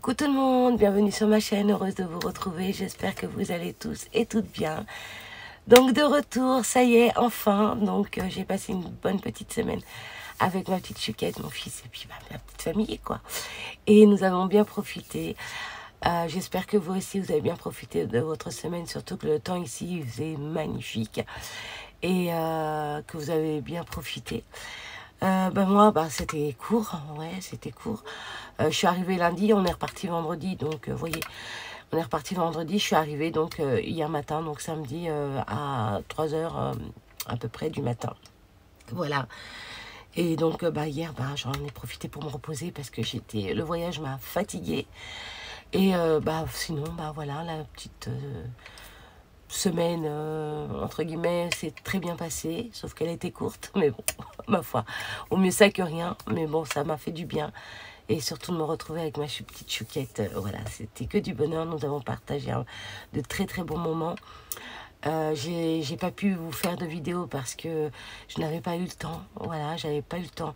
Coucou tout le monde, bienvenue sur ma chaîne, heureuse de vous retrouver, j'espère que vous allez tous et toutes bien. Donc de retour, ça y est, enfin, donc j'ai passé une bonne petite semaine avec ma petite Chouquette, mon fils et puis ma petite famille quoi. Et nous avons bien profité, j'espère que vous aussi vous avez bien profité de votre semaine, surtout que le temps ici faisait magnifique et que vous avez bien profité. Moi, c'était court, ouais, c'était court. Je suis arrivée lundi, on est reparti vendredi, donc vous voyez, on est reparti vendredi, je suis arrivée donc hier matin, donc samedi à 3 h à peu près du matin. Voilà. Et donc hier, j'en ai profité pour me reposer parce que le voyage m'a fatiguée. Et sinon, voilà, la petite semaine, entre guillemets, c'est très bien passé, sauf qu'elle était courte, mais bon, ma foi, au mieux ça que rien, mais bon, ça m'a fait du bien, et surtout de me retrouver avec ma petite Chouquette, voilà, c'était que du bonheur, nous avons partagé de très très bons moments. J'ai pas pu vous faire de vidéo parce que je n'avais pas eu le temps, voilà, j'avais pas eu le temps.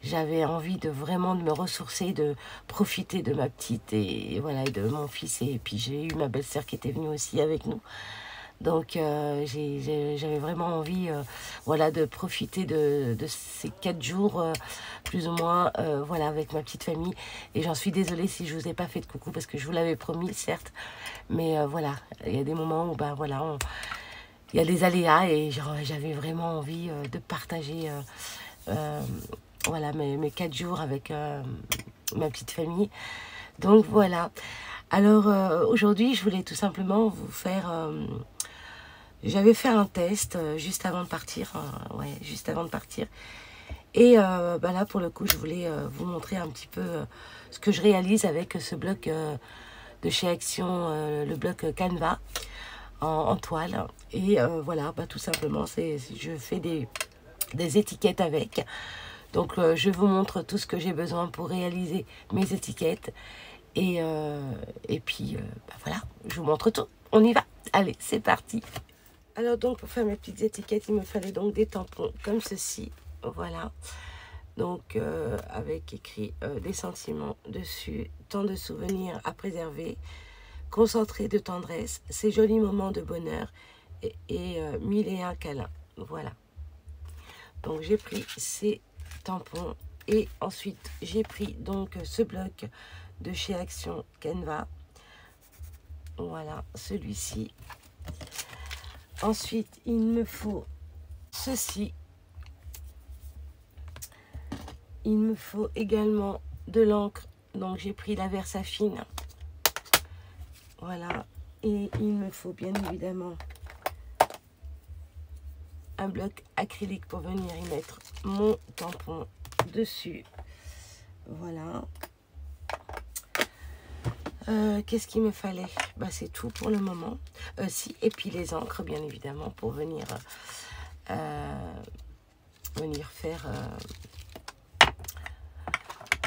J'avais envie de vraiment de me ressourcer, de profiter de ma petite et voilà, et de mon fils. Et puis j'ai eu ma belle-sœur qui était venue aussi avec nous. Donc j'avais vraiment envie voilà, de profiter de ces 4 jours, plus ou moins, voilà, avec ma petite famille. Et j'en suis désolée si je vous ai pas fait de coucou parce que je vous l'avais promis, certes. Mais voilà, il y a des moments où voilà, il y a des aléas et j'avais vraiment envie de partager voilà, mes 4 jours avec ma petite famille. Donc voilà. Alors aujourd'hui, je voulais tout simplement vous faire... j'avais fait un test juste avant de partir. Ouais, juste avant de partir. Et là, pour le coup, je voulais vous montrer un petit peu ce que je réalise avec ce bloc de chez Action, le bloc Canva en toile. Et voilà, tout simplement, je fais des étiquettes avec. Donc, je vous montre tout ce que j'ai besoin pour réaliser mes étiquettes. Et puis, voilà, je vous montre tout. On y va. Allez, c'est parti. Alors, donc, pour faire mes petites étiquettes, il me fallait donc des tampons comme ceci. Voilà. Donc, avec écrit des sentiments dessus. Tant de souvenirs à préserver. Concentré de tendresse. Ces jolis moments de bonheur. Et 1001 câlins. Voilà. Donc, j'ai pris ces tampons et ensuite j'ai pris donc ce bloc de chez Action Canva, voilà, celui-ci. Ensuite il me faut ceci, il me faut également de l'encre, donc j'ai pris la Versafine, voilà, et il me faut bien évidemment un bloc acrylique pour venir y mettre mon tampon dessus. Voilà. Qu'est-ce qu'il me fallait? C'est tout pour le moment. Et puis les encres, bien évidemment, pour venir faire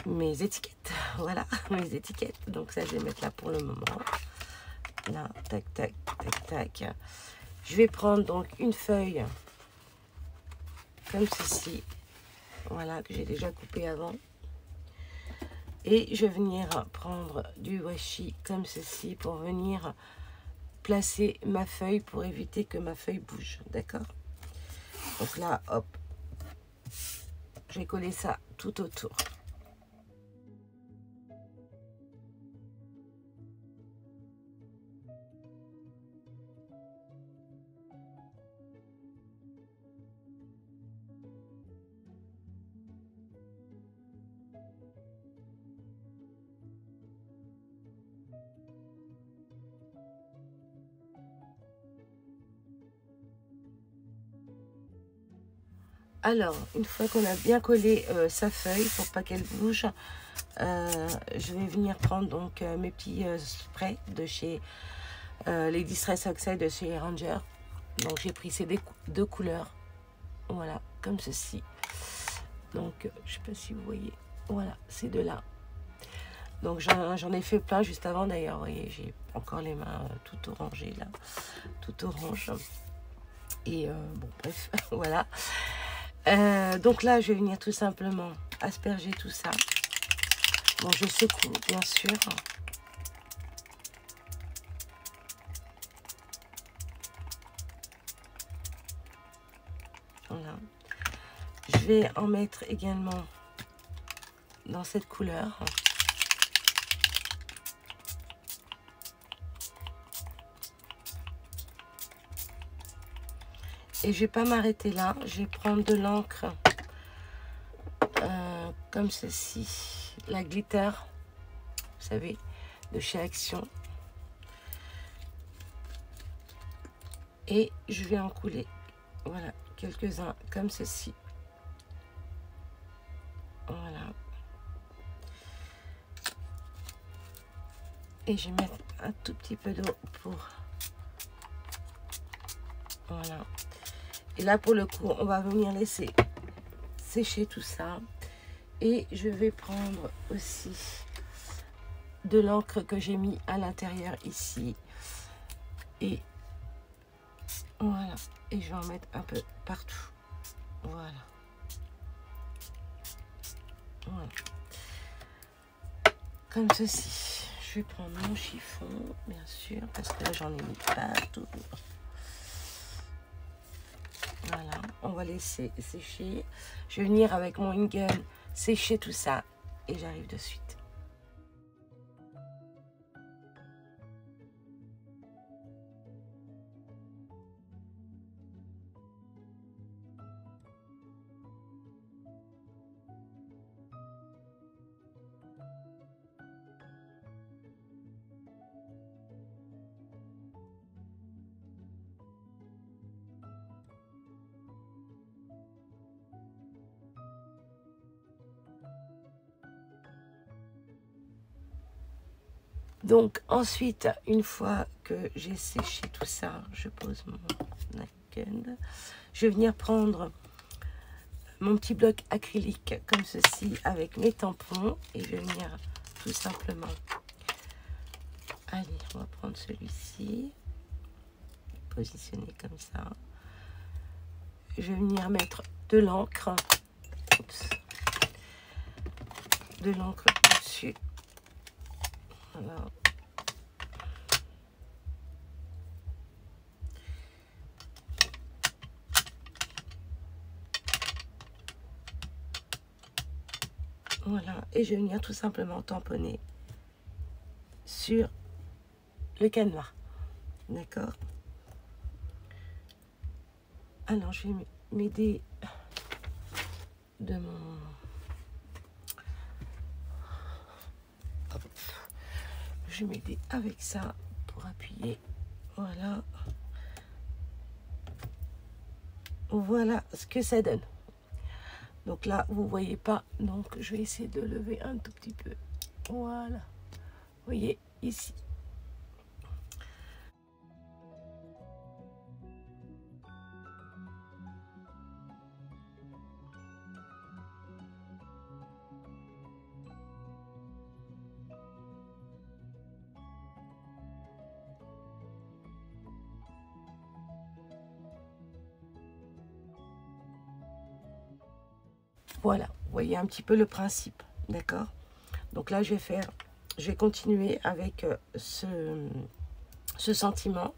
mes étiquettes. Voilà, mes étiquettes. Donc ça, je vais mettre là pour le moment. Là, tac, tac, tac, tac. Je vais prendre donc une feuille comme ceci, voilà, que j'ai déjà coupé avant, et je vais venir prendre du washi comme ceci pour venir placer ma feuille pour éviter que ma feuille bouge, d'accord? Donc là, hop, je vais coller ça tout autour. Alors, une fois qu'on a bien collé sa feuille pour pas qu'elle bouge, je vais venir prendre donc mes petits sprays de chez les Distress Oxide de chez Ranger. Donc j'ai pris ces deux couleurs, voilà, comme ceci. Donc je sais pas si vous voyez, voilà, ces deux-là. Donc j'en ai fait plein juste avant d'ailleurs, vous voyez, j'ai encore les mains tout orangées là, tout orange. Et bon, bref, voilà. Donc là, je vais venir tout simplement asperger tout ça. Bon, je secoue, bien sûr. Voilà. Je vais en mettre également dans cette couleur. Et je vais pas m'arrêter là. Je vais prendre de l'encre comme ceci. La glitter, vous savez, de chez Action. Et je vais en couler, voilà, quelques-uns comme ceci. Voilà. Et je vais mettre un tout petit peu d'eau pour... Voilà. Et là, pour le coup, on va venir laisser sécher tout ça. Et je vais prendre aussi de l'encre que j'ai mis à l'intérieur ici. Et voilà. Et je vais en mettre un peu partout. Voilà. Voilà. Comme ceci. Je vais prendre mon chiffon, bien sûr, parce que là, j'en ai mis partout. Voilà. On va laisser sécher. Je vais venir avec mon Ingel sécher tout ça. Et j'arrive de suite. Donc ensuite, une fois que j'ai séché tout ça, je pose mon napkin. Je vais venir prendre mon petit bloc acrylique comme ceci avec mes tampons et je vais venir tout simplement. Allez, on va prendre celui-ci, positionner comme ça. Je vais venir mettre de l'encre, de l'encre dessus. Voilà. Voilà, et je vais venir tout simplement tamponner sur le canevas. D'accord? Alors, je vais m'aider de mon... Hop. Je vais m'aider avec ça pour appuyer. Voilà. Voilà ce que ça donne. Donc là, vous voyez pas. Donc, je vais essayer de lever un tout petit peu. Voilà. Vous voyez ici. Voilà, vous voyez un petit peu le principe, d'accord? Donc là, je vais continuer avec ce sentiment.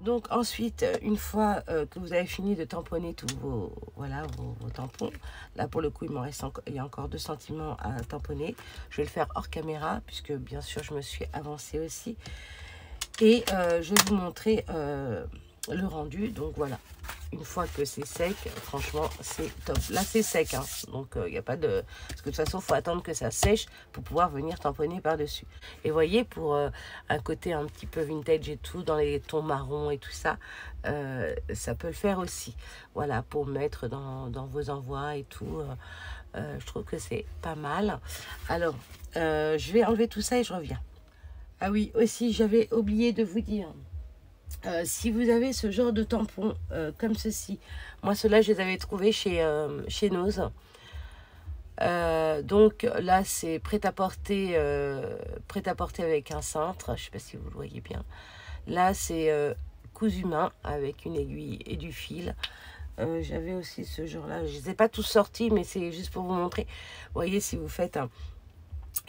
Donc ensuite, une fois que vous avez fini de tamponner tous vos, voilà, vos tampons, là pour le coup il m'en reste il y a encore 2 sentiments à tamponner. Je vais le faire hors caméra puisque bien sûr je me suis avancée aussi. Et je vais vous montrer le rendu. Donc voilà, une fois que c'est sec, franchement c'est top. Là c'est sec, hein, donc il n'y a pas de... Parce que de toute façon il faut attendre que ça sèche pour pouvoir venir tamponner par dessus. Et voyez, pour un côté un petit peu vintage et tout, dans les tons marrons et tout ça, ça peut le faire aussi. Voilà, pour mettre dans vos envois et tout. Je trouve que c'est pas mal. Alors je vais enlever tout ça et je reviens. Ah oui, aussi j'avais oublié de vous dire, si vous avez ce genre de tampons comme ceci, moi ceux-là je les avais trouvés chez Nose. Donc là c'est prêt-à-porter avec un cintre, je sais pas si vous le voyez bien. Là c'est cousu main avec une aiguille et du fil. J'avais aussi ce genre-là, je ne les ai pas tous sortis, mais c'est juste pour vous montrer. Vous voyez, si vous faites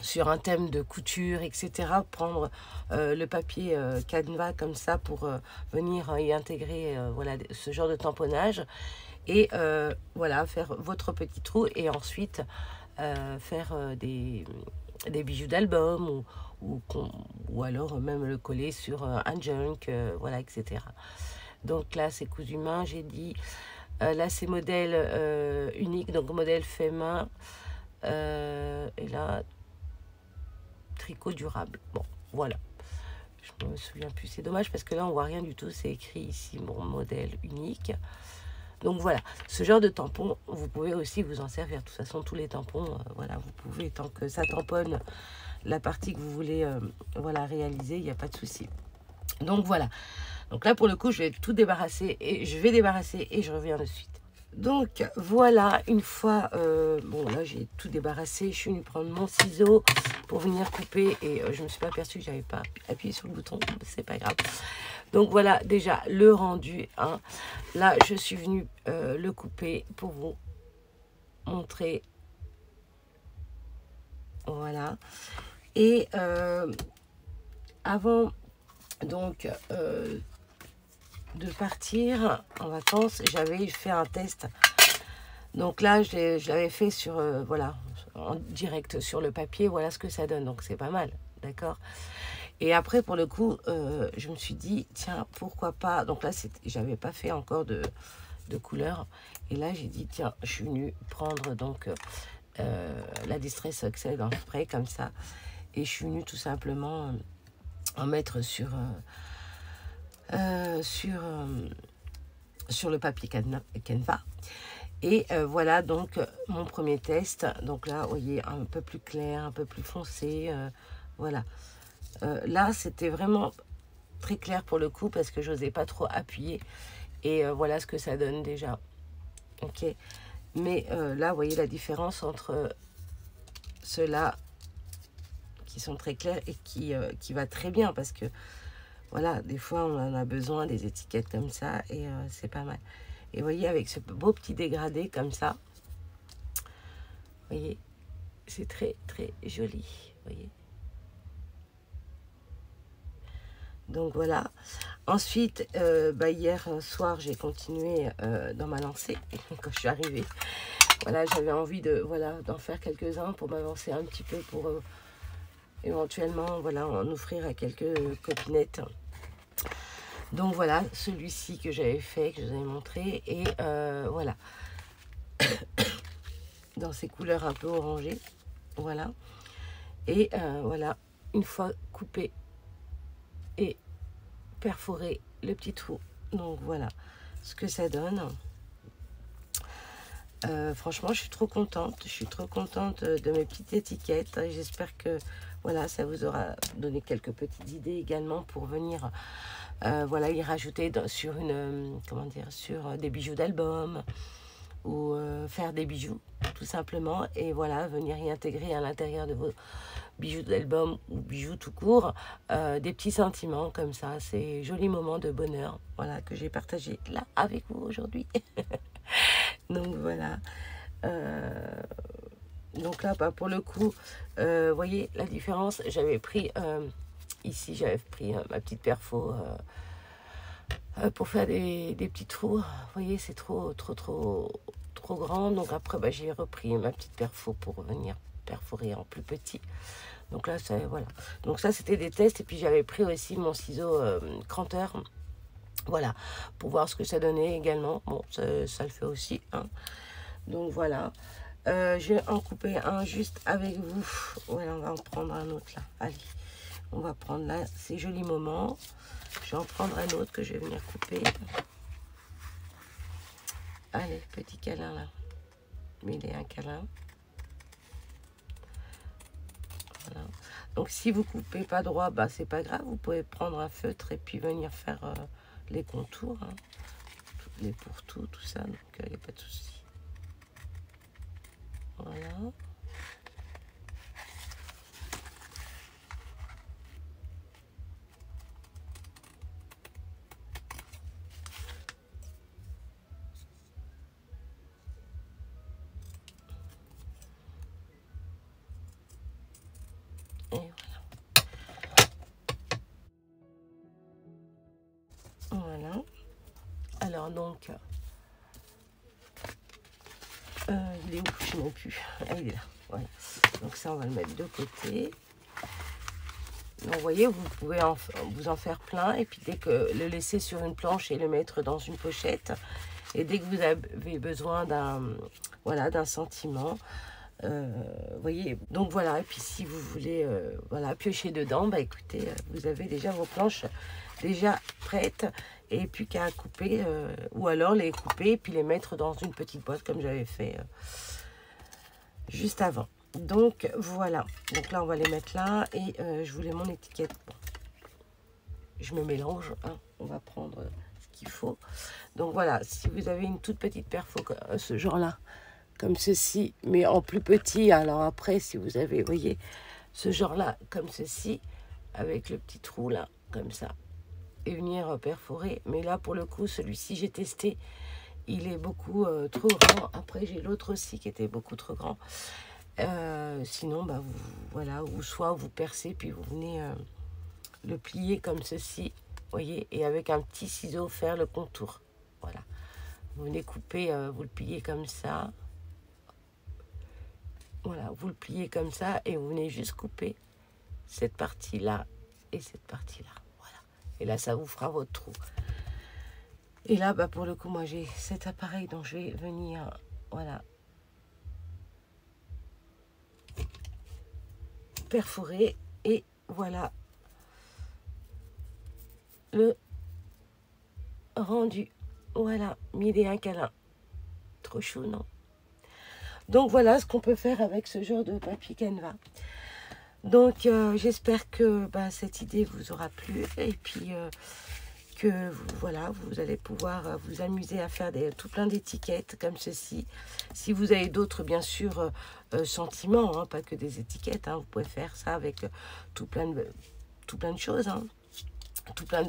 sur un thème de couture, etc., prendre le papier Canva comme ça pour venir y intégrer voilà, ce genre de tamponnage. Et voilà, faire votre petit trou et ensuite faire des bijoux d'album ou alors même le coller sur un junk, voilà, etc. Donc là, c'est cousu main, j'ai dit. Là, c'est modèle unique, donc modèle fait main. Et là, tricot durable. Bon, voilà. Je me souviens plus. C'est dommage parce que là, on voit rien du tout. C'est écrit ici, mon modèle unique. Donc voilà, ce genre de tampon, vous pouvez aussi vous en servir. De toute façon, tous les tampons, voilà, vous pouvez, tant que ça tamponne la partie que vous voulez voilà, réaliser, il n'y a pas de souci. Donc voilà. Donc là, pour le coup, je vais tout débarrasser et je reviens de suite. Donc voilà, une fois, bon là j'ai tout débarrassé, je suis venue prendre mon ciseau pour venir couper et je me suis pas aperçue que j'avais pas appuyé sur le bouton, c'est pas grave. Donc voilà déjà le rendu, hein. Là je suis venue le couper pour vous montrer, voilà. Et avant donc de partir en vacances, j'avais fait un test. Donc là, je l'avais fait sur, voilà, en direct sur le papier. Voilà ce que ça donne. Donc c'est pas mal, d'accord. Et après, pour le coup, je me suis dit, tiens, pourquoi pas. Donc là, j'avais pas fait encore de couleur. Et là, j'ai dit, tiens, je suis venue prendre donc la Distress Oxide en spray comme ça. Et je suis venue tout simplement en mettre sur le papier Canva. Et voilà donc mon premier test. Donc là, vous voyez, un peu plus clair, un peu plus foncé. Voilà. Là, c'était vraiment très clair pour le coup parce que je n'osais pas trop appuyer. Et voilà ce que ça donne déjà. Ok. Mais là, vous voyez la différence entre ceux-là qui sont très clairs et qui va très bien parce que voilà, des fois, on en a besoin des étiquettes comme ça et c'est pas mal. Et vous voyez, avec ce beau petit dégradé comme ça, vous voyez, c'est très, très joli, vous voyez. Donc voilà. Ensuite, hier soir, j'ai continué dans ma lancée quand je suis arrivée. Voilà, j'avais envie d'en faire quelques-uns pour m'avancer un petit peu pour éventuellement, voilà, en offrir à quelques copinettes. Donc voilà, celui-ci que j'avais fait, que je vous avais montré. Et voilà. Dans ces couleurs un peu orangées. Voilà. Et voilà, une fois coupé et perforé le petit trou. Donc voilà ce que ça donne. Franchement, je suis trop contente. Je suis trop contente de mes petites étiquettes. J'espère que voilà, ça vous aura donné quelques petites idées également pour venir voilà, y rajouter sur sur des bijoux d'album ou faire des bijoux tout simplement et voilà, venir y intégrer à l'intérieur de vos bijoux d'album ou bijoux tout court des petits sentiments comme ça. C'est joli moment de bonheur, voilà, que j'ai partagé là avec vous aujourd'hui. Donc voilà, donc là pour le coup, voyez la différence. J'avais pris ici, j'avais pris ma petite perfo pour faire des petits trous. Vous voyez, c'est trop grand. Donc après, bah, j'ai repris ma petite perfo pour venir perforer en plus petit. Donc là, ça, voilà. Donc ça, c'était des tests. Et puis j'avais pris aussi mon ciseau cranteur. Voilà, pour voir ce que ça donnait également. Bon, ça le fait aussi, hein. Donc voilà. Je vais en couper un juste avec vous. Voilà, on va en prendre un autre là. Allez, on va prendre là ces jolis moments. Je vais en prendre un autre que je vais venir couper. Allez, petit câlin là. Mais il est un câlin. Voilà. Donc si vous coupez pas droit, bah c'est pas grave. Vous pouvez prendre un feutre et puis venir faire les contours, hein. Les pourtours, tout ça. Donc il n'y a pas de souci. Voilà. Et voilà. Voilà. Alors donc, il est où? Je ne sais plus. Ah, il est là. Voilà. Donc ça, on va le mettre de côté. Donc, vous voyez, vous pouvez vous en faire plein. Et puis, dès que le laisser sur une planche et le mettre dans une pochette. Et dès que vous avez besoin d'un sentiment, vous voyez. Donc, voilà. Et puis, si vous voulez voilà, piocher dedans, bah écoutez, vous avez déjà vos planches déjà prêtes. Et puis qu'à couper, ou alors les couper et puis les mettre dans une petite boîte comme j'avais fait juste avant. Donc voilà, donc là on va les mettre là et je voulais mon étiquette. Bon. Je me mélange, hein. On va prendre ce qu'il faut. Donc voilà, si vous avez une toute petite perfo, ce genre-là, comme ceci, mais en plus petit, alors après si vous avez, vous voyez, ce genre-là, comme ceci, avec le petit trou là, comme ça. Et venir perforer, mais là pour le coup celui-ci j'ai testé, il est beaucoup trop grand. Après j'ai l'autre aussi qui était beaucoup trop grand. Sinon bah voilà, ou soit vous percez puis vous venez le plier comme ceci, voyez, et avec un petit ciseau faire le contour. Voilà, vous venez couper, vous le pliez comme ça, voilà, vous le pliez comme ça et vous venez juste couper cette partie là et cette partie là. Et là, ça vous fera votre trou. Et là, bah, pour le coup, moi, j'ai cet appareil dont je vais venir, voilà, perforer. Et voilà le rendu. Voilà, mille et un câlin. Trop chou, non? Donc, voilà ce qu'on peut faire avec ce genre de papier canevas. Donc, j'espère que bah, cette idée vous aura plu. Et puis... que voilà, vous allez pouvoir vous amuser à faire tout plein d'étiquettes comme ceci. Si vous avez d'autres, bien sûr, sentiments, hein, pas que des étiquettes, hein, vous pouvez faire ça avec tout plein de choses, hein, tout plein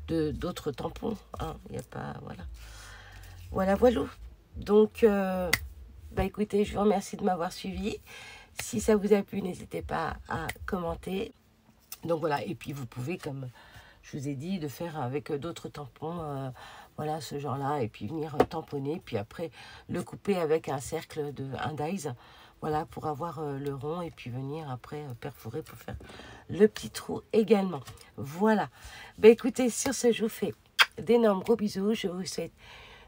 d'autres tampons. Hein, il n'y a pas, voilà. Voilà. Donc, bah écoutez, je vous remercie de m'avoir suivi. Si ça vous a plu, n'hésitez pas à commenter. Donc voilà, et puis vous pouvez, comme je vous ai dit, de faire avec d'autres tampons, voilà, ce genre-là, et puis venir tamponner, puis après le couper avec un cercle un dies, voilà, pour avoir le rond, et puis venir après perforer pour faire le petit trou également. Voilà. Ben écoutez, sur ce, je vous fais d'énormes gros bisous. Je vous souhaite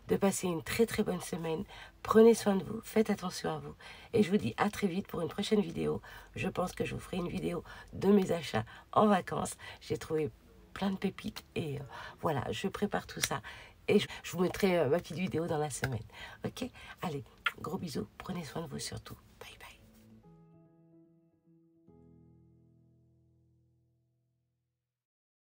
de passer une très très bonne semaine. Prenez soin de vous, faites attention à vous. Et je vous dis à très vite pour une prochaine vidéo. Je pense que je vous ferai une vidéo de mes achats en vacances. J'ai trouvé plein de pépites et voilà, je prépare tout ça. Et je vous mettrai ma petite vidéo dans la semaine. Ok? Allez, gros bisous, prenez soin de vous surtout. Bye bye.